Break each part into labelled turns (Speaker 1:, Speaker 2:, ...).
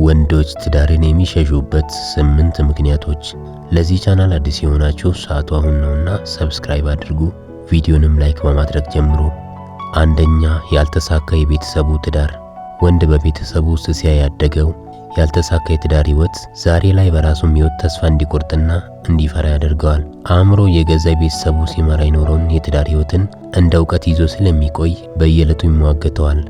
Speaker 1: ወንዶች ትዳርን የሚሸሹበት 8 ምክንያቶች። ለዚህ ቻናል አዲስ የሆናችሁ ሰዓቱ አሁን ነውና ሰብስክራይብ አድርጉ። ቪዲዮንም ላይክ በማድረግ ጀምሩ። አንደኛ፣ ያልተሳካ የቤተሰቡ ትዳር። ወንድ በቤተሰቡ ውስጥ ሲያይ ያደገው ያልተሳካ የትዳር ህይወት ዛሬ ላይ በራሱም ህይወት ተስፋ እንዲቆርጥና እንዲፈራ ያደርገዋል። አእምሮ የገዛ ቤተሰቡ ሲመራ የኖረውን የትዳር ህይወትን እንደ እውቀት ይዞ ስለሚቆይ በየዕለቱ ይሟገተዋል።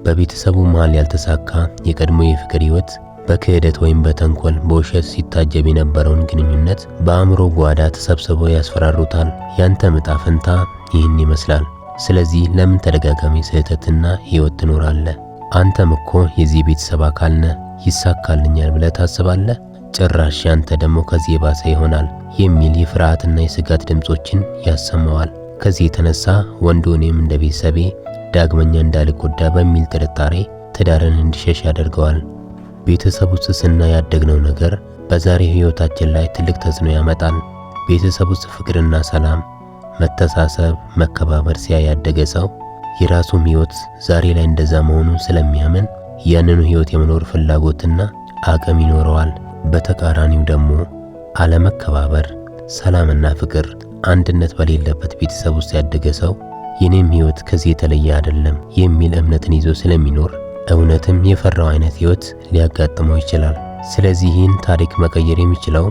Speaker 1: በቤተሰቡ መሃል ያልተሳካ የቀድሞ የፍቅር ህይወት በክህደት ወይም በተንኮል በውሸት ሲታጀብ የነበረውን ግንኙነት በአእምሮ ጓዳ ተሰብስበው ያስፈራሩታል። ያንተ ዕጣ ፈንታ ይህን ይመስላል። ስለዚህ ለምን ተደጋጋሚ ስህተትና ህይወት ትኖራለህ? አንተም እኮ የዚህ ቤተሰብ አካል ነህ፣ ይሳካልኛል ብለህ ታስባለህ? ጭራሽ ያንተ ደግሞ ከዚህ የባሰ ይሆናል የሚል የፍርሃትና የስጋት ድምጾችን ያሰማዋል። ከዚህ የተነሳ ወንዱ እኔም እንደ ቤተሰቤ ዳግመኛ እንዳልጎዳ በሚል ጥርጣሬ ትዳርን እንዲሸሽ ያደርገዋል። ቤተሰብ ውስጥ ስናይ ያደግነው ነገር በዛሬ ህይወታችን ላይ ትልቅ ተጽዕኖ ያመጣል። ቤተሰብ ውስጥ ፍቅርና ሰላም፣ መተሳሰብ፣ መከባበር ሲያይ ያደገ ሰው የራሱም ህይወት ዛሬ ላይ እንደዛ መሆኑን ስለሚያምን ያንኑ ህይወት የመኖር ፍላጎትና አቅም ይኖረዋል። በተቃራኒው ደግሞ አለመከባበር፣ ሰላምና ፍቅር፣ አንድነት በሌለበት ቤተሰብ ውስጥ ያደገ ሰው የኔም ህይወት ከዚህ የተለየ አይደለም የሚል እምነትን ይዞ ስለሚኖር እውነትም የፈራው አይነት ህይወት ሊያጋጥመው ይችላል። ስለዚህ ይህን ታሪክ መቀየር የሚችለው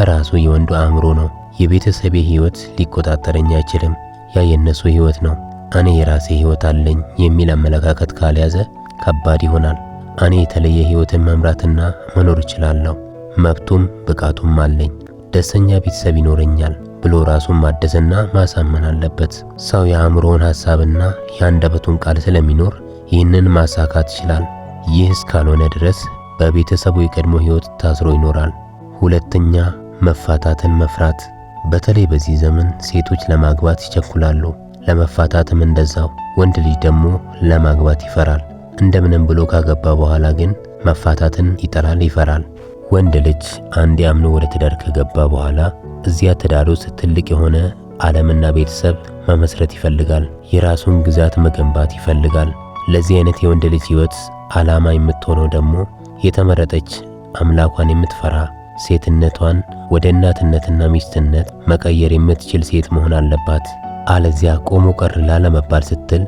Speaker 1: እራሱ የወንዱ አእምሮ ነው። የቤተሰቤ ህይወት ሊቆጣጠረኝ አይችልም፣ ያ የነሱ ህይወት ነው፣ እኔ የራሴ ህይወት አለኝ የሚል አመለካከት ካልያዘ ከባድ ይሆናል። እኔ የተለየ ህይወትን መምራትና መኖር እችላለሁ፣ መብቱም ብቃቱም አለኝ፣ ደስተኛ ቤተሰብ ይኖረኛል ብሎ ራሱን ማደስና ማሳመን አለበት። ሰው የአእምሮውን ሐሳብና የአንደበቱን ቃል ስለሚኖር ይህንን ማሳካት ይችላል። ይህ እስካልሆነ ድረስ በቤተሰቡ የቀድሞ ህይወት ታስሮ ይኖራል። ሁለተኛ፣ መፋታትን መፍራት። በተለይ በዚህ ዘመን ሴቶች ለማግባት ይቸኩላሉ፣ ለመፋታትም እንደዛው። ወንድ ልጅ ደግሞ ለማግባት ይፈራል። እንደምንም ብሎ ካገባ በኋላ ግን መፋታትን ይጠላል፣ ይፈራል። ወንድ ልጅ አንዴ አምኖ ወደ ትዳር ከገባ በኋላ እዚያ ትዳር ውስጥ ትልቅ የሆነ ዓለምና ቤተሰብ መመስረት ይፈልጋል። የራሱን ግዛት መገንባት ይፈልጋል። ለዚህ አይነት የወንድ ልጅ ህይወት ዓላማ የምትሆነው ደግሞ የተመረጠች አምላኳን የምትፈራ ሴትነቷን ወደ እናትነትና ሚስትነት መቀየር የምትችል ሴት መሆን አለባት። አለዚያ ቆሞ ቀር ላለመባል ስትል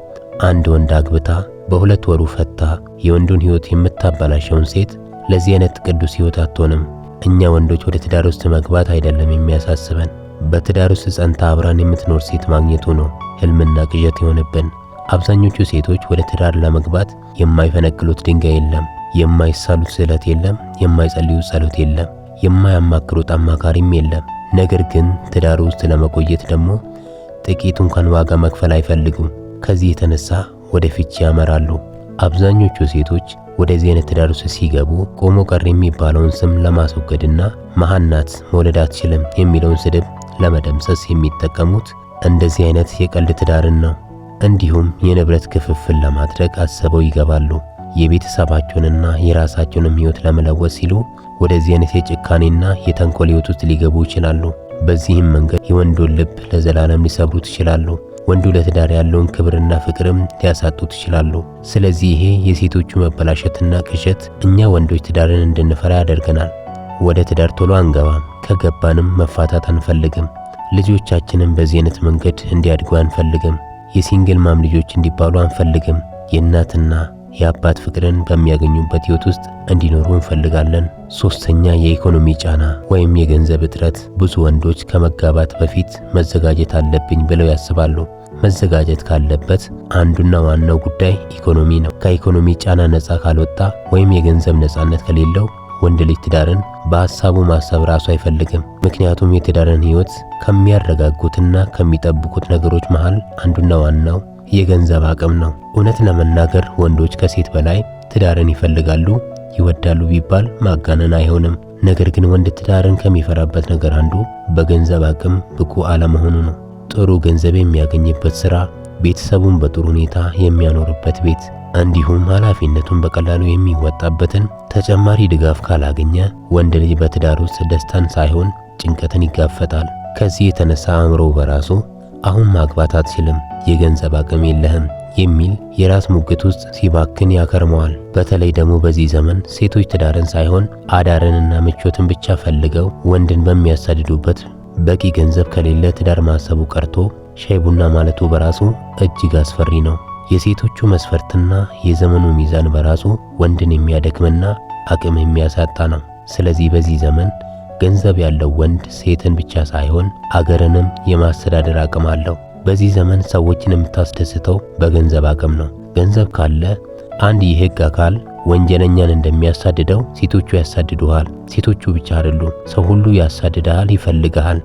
Speaker 1: አንድ ወንድ አግብታ በሁለት ወሩ ፈታ የወንዱን ህይወት የምታበላሸውን ሴት ለዚህ አይነት ቅዱስ ህይወት አትሆንም። እኛ ወንዶች ወደ ትዳር ውስጥ መግባት አይደለም የሚያሳስበን፣ በትዳር ውስጥ ጸንታ አብራን የምትኖር ሴት ማግኘቱ ነው ህልምና ቅዠት የሆነብን። አብዛኞቹ ሴቶች ወደ ትዳር ለመግባት የማይፈነቅሉት ድንጋይ የለም፣ የማይሳሉት ስዕለት የለም፣ የማይጸልዩት ጸሎት የለም፣ የማያማክሩት አማካሪም የለም። ነገር ግን ትዳር ውስጥ ለመቆየት ደግሞ ጥቂት እንኳን ዋጋ መክፈል አይፈልጉም። ከዚህ የተነሳ ወደ ፍቺ ያመራሉ። አብዛኞቹ ሴቶች ወደዚህ አይነት ትዳር ውስጥ ሲገቡ ቆሞ ቀር የሚባለውን ስም ለማስወገድና መሃን ናት፣ መውለድ አትችልም የሚለውን ስድብ ለመደምሰስ የሚጠቀሙት እንደዚህ አይነት የቀልድ ትዳርን ነው። እንዲሁም የንብረት ክፍፍል ለማድረግ አስበው ይገባሉ። የቤተሰባቸውንና የራሳቸውንም ህይወት ለመለወጥ ሲሉ ወደዚህ አይነት የጭካኔና የተንኮል ህይወት ውስጥ ሊገቡ ይችላሉ። በዚህም መንገድ የወንዱን ልብ ለዘላለም ሊሰብሩት ይችላሉ። ወንዱ ለትዳር ያለውን ክብርና ፍቅርም ሊያሳጡት ይችላሉ። ስለዚህ ይሄ የሴቶቹ መበላሸትና ቅዠት እኛ ወንዶች ትዳርን እንድንፈራ ያደርገናል። ወደ ትዳር ቶሎ አንገባም፣ ከገባንም መፋታት አንፈልግም። ልጆቻችንን በዚህ አይነት መንገድ እንዲያድጉ አንፈልግም። የሲንግል ማም ልጆች እንዲባሉ አንፈልግም። የእናትና የአባት ፍቅርን በሚያገኙበት ህይወት ውስጥ እንዲኖሩ እንፈልጋለን። ሶስተኛ፣ የኢኮኖሚ ጫና ወይም የገንዘብ እጥረት። ብዙ ወንዶች ከመጋባት በፊት መዘጋጀት አለብኝ ብለው ያስባሉ። መዘጋጀት ካለበት አንዱና ዋናው ጉዳይ ኢኮኖሚ ነው። ከኢኮኖሚ ጫና ነፃ ካልወጣ ወይም የገንዘብ ነፃነት ከሌለው ወንድ ልጅ ትዳርን በሐሳቡ ማሰብ ራሱ አይፈልግም። ምክንያቱም የትዳርን ህይወት ከሚያረጋጉትና ከሚጠብቁት ነገሮች መሃል አንዱና ዋናው የገንዘብ አቅም ነው። እውነት ለመናገር ወንዶች ከሴት በላይ ትዳርን ይፈልጋሉ፣ ይወዳሉ ቢባል ማጋነን አይሆንም። ነገር ግን ወንድ ትዳርን ከሚፈራበት ነገር አንዱ በገንዘብ አቅም ብቁ አለመሆኑ ነው። ጥሩ ገንዘብ የሚያገኝበት ስራ፣ ቤተሰቡን በጥሩ ሁኔታ የሚያኖርበት ቤት፣ እንዲሁም ኃላፊነቱን በቀላሉ የሚወጣበትን ተጨማሪ ድጋፍ ካላገኘ ወንድ ልጅ በትዳር ውስጥ ደስታን ሳይሆን ጭንቀትን ይጋፈጣል። ከዚህ የተነሳ አእምሮ በራሱ አሁን ማግባት አትችልም የገንዘብ አቅም የለህም የሚል የራስ ሙግት ውስጥ ሲባክን ያከርመዋል። በተለይ ደግሞ በዚህ ዘመን ሴቶች ትዳርን ሳይሆን አዳርንና ምቾትን ብቻ ፈልገው ወንድን በሚያሳድዱበት በቂ ገንዘብ ከሌለ ትዳር ማሰቡ ቀርቶ ሻይ ቡና ማለቱ በራሱ እጅግ አስፈሪ ነው። የሴቶቹ መስፈርትና የዘመኑ ሚዛን በራሱ ወንድን የሚያደክምና አቅም የሚያሳጣ ነው። ስለዚህ በዚህ ዘመን ገንዘብ ያለው ወንድ ሴትን ብቻ ሳይሆን አገርንም የማስተዳደር አቅም አለው። በዚህ ዘመን ሰዎችን የምታስደስተው በገንዘብ አቅም ነው። ገንዘብ ካለ አንድ የህግ አካል ወንጀለኛን እንደሚያሳድደው ሴቶቹ ያሳድዱሃል። ሴቶቹ ብቻ አይደሉም፣ ሰው ሁሉ ያሳድድሃል፣ ይፈልግሃል፣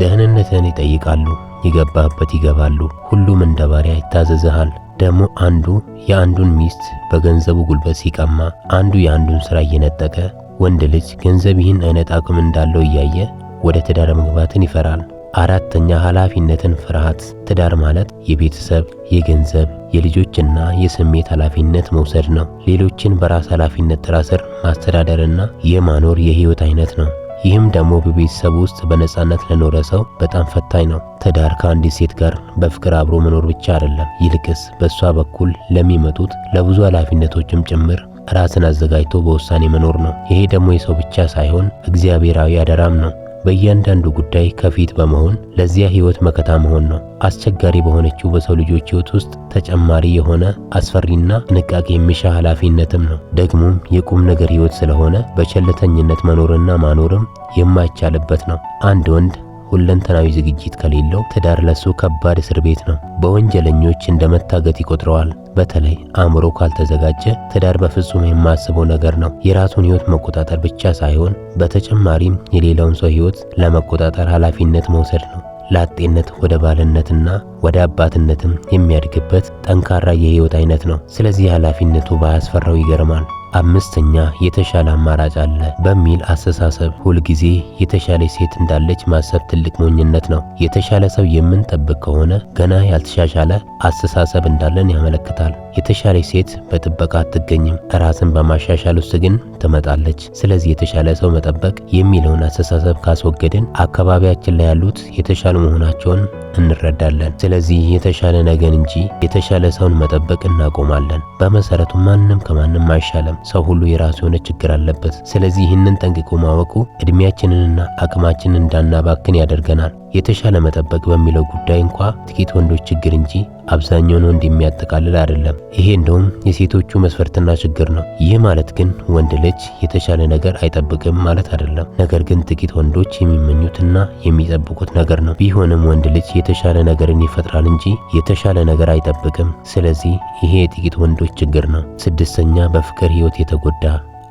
Speaker 1: ደህንነትህን ይጠይቃሉ፣ የገባህበት ይገባሉ። ሁሉም እንደ ባሪያ ይታዘዝሃል። ደግሞ አንዱ የአንዱን ሚስት በገንዘቡ ጉልበት ሲቀማ፣ አንዱ የአንዱን ስራ እየነጠቀ ወንድ ልጅ ገንዘብ ይህን አይነት አቅም እንዳለው እያየ ወደ ትዳር መግባትን ይፈራል። አራተኛ ኃላፊነትን ፍርሃት። ትዳር ማለት የቤተሰብ፣ የገንዘብ፣ የልጆችና የስሜት ኃላፊነት መውሰድ ነው። ሌሎችን በራስ ኃላፊነት ጥላ ስር ማስተዳደርና የማኖር የህይወት አይነት ነው። ይህም ደግሞ በቤተሰብ ውስጥ በነጻነት ለኖረ ሰው በጣም ፈታኝ ነው። ትዳር ከአንዲት ሴት ጋር በፍቅር አብሮ መኖር ብቻ አይደለም፣ ይልቅስ በእሷ በኩል ለሚመጡት ለብዙ ኃላፊነቶችም ጭምር ራስን አዘጋጅቶ በውሳኔ መኖር ነው። ይሄ ደግሞ የሰው ብቻ ሳይሆን እግዚአብሔራዊ አደራም ነው። በእያንዳንዱ ጉዳይ ከፊት በመሆን ለዚያ ህይወት መከታ መሆን ነው። አስቸጋሪ በሆነችው በሰው ልጆች ህይወት ውስጥ ተጨማሪ የሆነ አስፈሪና ጥንቃቄ የሚሻ ኃላፊነትም ነው። ደግሞም የቁም ነገር ህይወት ስለሆነ በቸልተኝነት መኖርና ማኖርም የማይቻልበት ነው። አንድ ወንድ ሁለንተናዊ ዝግጅት ከሌለው ትዳር ለሱ ከባድ እስር ቤት ነው። በወንጀለኞች እንደመታገት ይቆጥረዋል። በተለይ አእምሮ ካልተዘጋጀ ትዳር በፍጹም የማያስበው ነገር ነው። የራሱን ህይወት መቆጣጠር ብቻ ሳይሆን በተጨማሪም የሌላውን ሰው ህይወት ለመቆጣጠር ኃላፊነት መውሰድ ነው። ላጤነት ወደ ባልነትና ወደ አባትነትም የሚያድግበት ጠንካራ የህይወት አይነት ነው። ስለዚህ ኃላፊነቱ ባያስፈራው ይገርማል። አምስተኛ የተሻለ አማራጭ አለ በሚል አስተሳሰብ ሁልጊዜ የተሻለች ሴት እንዳለች ማሰብ ትልቅ ሞኝነት ነው። የተሻለ ሰው የምንጠብቅ ከሆነ ገና ያልተሻሻለ አስተሳሰብ እንዳለን ያመለክታል። የተሻለች ሴት በጥበቃ አትገኝም፣ ራስን በማሻሻል ውስጥ ግን ትመጣለች። ስለዚህ የተሻለ ሰው መጠበቅ የሚለውን አስተሳሰብ ካስወገድን አካባቢያችን ላይ ያሉት የተሻሉ መሆናቸውን እንረዳለን። ስለዚህ የተሻለ ነገን እንጂ የተሻለ ሰውን መጠበቅ እናቆማለን። በመሰረቱ ማንም ከማንም አይሻለም። ሰው ሁሉ የራሱ የሆነ ችግር አለበት። ስለዚህ ይህንን ጠንቅቆ ማወቁ እድሜያችንንና አቅማችንን እንዳናባክን ያደርገናል። የተሻለ መጠበቅ በሚለው ጉዳይ እንኳ ጥቂት ወንዶች ችግር እንጂ አብዛኛውን ወንድ የሚያጠቃልል አይደለም። ይሄ እንደውም የሴቶቹ መስፈርትና ችግር ነው። ይህ ማለት ግን ወንድ ልጅ የተሻለ ነገር አይጠብቅም ማለት አይደለም። ነገር ግን ጥቂት ወንዶች የሚመኙትና የሚጠብቁት ነገር ነው። ቢሆንም ወንድ ልጅ የተሻለ ነገርን ይፈጥራል እንጂ የተሻለ ነገር አይጠብቅም። ስለዚህ ይሄ የጥቂት ወንዶች ችግር ነው። ስድስተኛ በፍቅር ህይወት የተጎዳ።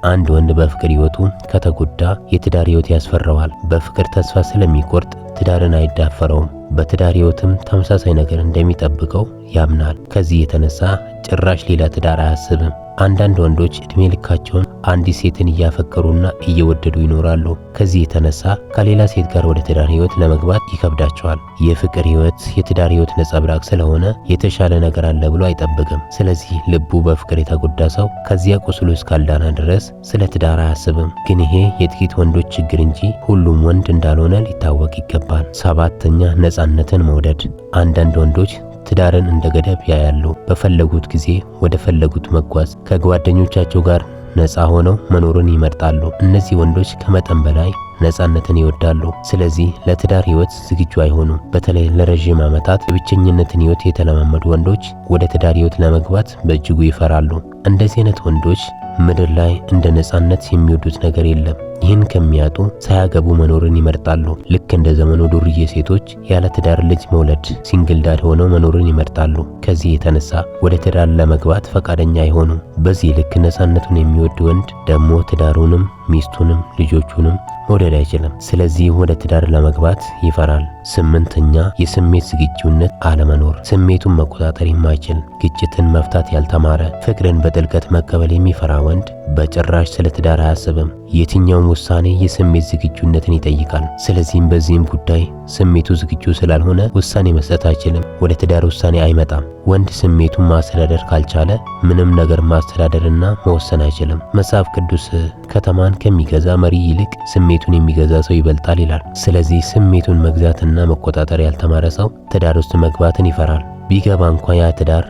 Speaker 1: አንድ ወንድ በፍቅር ህይወቱ ከተጎዳ የትዳር ህይወት ያስፈራዋል። በፍቅር ተስፋ ስለሚቆርጥ ትዳርን አይዳፈረውም። በትዳር ህይወትም ተመሳሳይ ነገር እንደሚጠብቀው ያምናል። ከዚህ የተነሳ ጭራሽ ሌላ ትዳር አያስብም። አንዳንድ ወንዶች እድሜ ልካቸውን አንዲት ሴትን እያፈቀሩና እየወደዱ ይኖራሉ። ከዚህ የተነሳ ከሌላ ሴት ጋር ወደ ትዳር ህይወት ለመግባት ይከብዳቸዋል። የፍቅር ህይወት የትዳር ህይወት ነጸብራቅ ስለሆነ የተሻለ ነገር አለ ብሎ አይጠብቅም። ስለዚህ ልቡ በፍቅር የተጎዳ ሰው ከዚያ ቁስሉ እስካልዳና ድረስ ስለ ትዳር አያስብም። ግን ይሄ የጥቂት ወንዶች ችግር እንጂ ሁሉም ወንድ እንዳልሆነ ሊታወቅ ይገባል። ሰባተኛ ነጻነትን መውደድ። አንዳንድ ወንዶች ትዳርን እንደ ገደብ ያያሉ። በፈለጉት ጊዜ ወደ ፈለጉት መጓዝ፣ ከጓደኞቻቸው ጋር ነፃ ሆነው መኖርን ይመርጣሉ። እነዚህ ወንዶች ከመጠን በላይ ነፃነትን ይወዳሉ። ስለዚህ ለትዳር ህይወት ዝግጁ አይሆኑም። በተለይ ለረጅም ዓመታት የብቸኝነትን ህይወት የተለማመዱ ወንዶች ወደ ትዳር ህይወት ለመግባት በእጅጉ ይፈራሉ። እንደዚህ አይነት ወንዶች ምድር ላይ እንደ ነፃነት የሚወዱት ነገር የለም። ይህን ከሚያጡ ሳያገቡ መኖርን ይመርጣሉ። ልክ እንደ ዘመኑ ዱርዬ ሴቶች ያለ ትዳር ልጅ መውለድ ሲንግል ዳድ ሆነው መኖርን ይመርጣሉ። ከዚህ የተነሳ ወደ ትዳር ለመግባት ፈቃደኛ አይሆኑም። በዚህ ልክ ነፃነቱን የሚወድ ወንድ ደግሞ ትዳሩንም ሚስቱንም ልጆቹንም መውደድ አይችልም። ስለዚህ ወደ ትዳር ለመግባት ይፈራል። ስምንተኛ የስሜት ዝግጁነት አለመኖር። ስሜቱን መቆጣጠር የማይችል ግጭትን መፍታት ያልተማረ ፍቅርን በጥልቀት መቀበል የሚፈራ ወንድ በጭራሽ ስለ ትዳር አያስብም። የትኛውም ውሳኔ የስሜት ዝግጁነትን ይጠይቃል። ስለዚህም በዚህም ጉዳይ ስሜቱ ዝግጁ ስላልሆነ ውሳኔ መስጠት አይችልም። ወደ ትዳር ውሳኔ አይመጣም። ወንድ ስሜቱን ማስተዳደር ካልቻለ ምንም ነገር ማስተዳደርና መወሰን አይችልም። መጽሐፍ ቅዱስ ከተማን ከሚገዛ መሪ ይልቅ ስሜቱን የሚገዛ ሰው ይበልጣል ይላል። ስለዚህ ስሜቱን መግዛትና መቆጣጠር ያልተማረ ሰው ትዳር ውስጥ መግባትን ይፈራል። ቢገባ እንኳን ያ ትዳር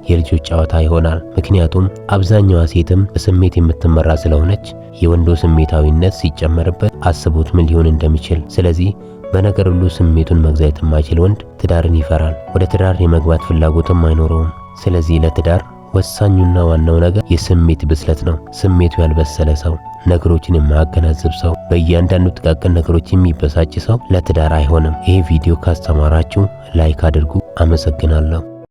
Speaker 1: የልጆች ጨዋታ ይሆናል። ምክንያቱም አብዛኛዋ ሴትም በስሜት የምትመራ ስለሆነች የወንዶ ስሜታዊነት ሲጨመርበት አስቡት ምን ሊሆን እንደሚችል። ስለዚህ በነገር ሁሉ ስሜቱን መግዛት የማይችል ወንድ ትዳርን ይፈራል። ወደ ትዳር የመግባት ፍላጎትም አይኖረውም። ስለዚህ ለትዳር ወሳኙና ዋናው ነገር የስሜት ብስለት ነው። ስሜቱ ያልበሰለ ሰው፣ ነገሮችን የማያገናዝብ ሰው፣ በእያንዳንዱ ጥቃቅን ነገሮች የሚበሳጭ ሰው ለትዳር አይሆንም። ይሄ ቪዲዮ ካስተማራችሁ ላይክ አድርጉ። አመሰግናለሁ።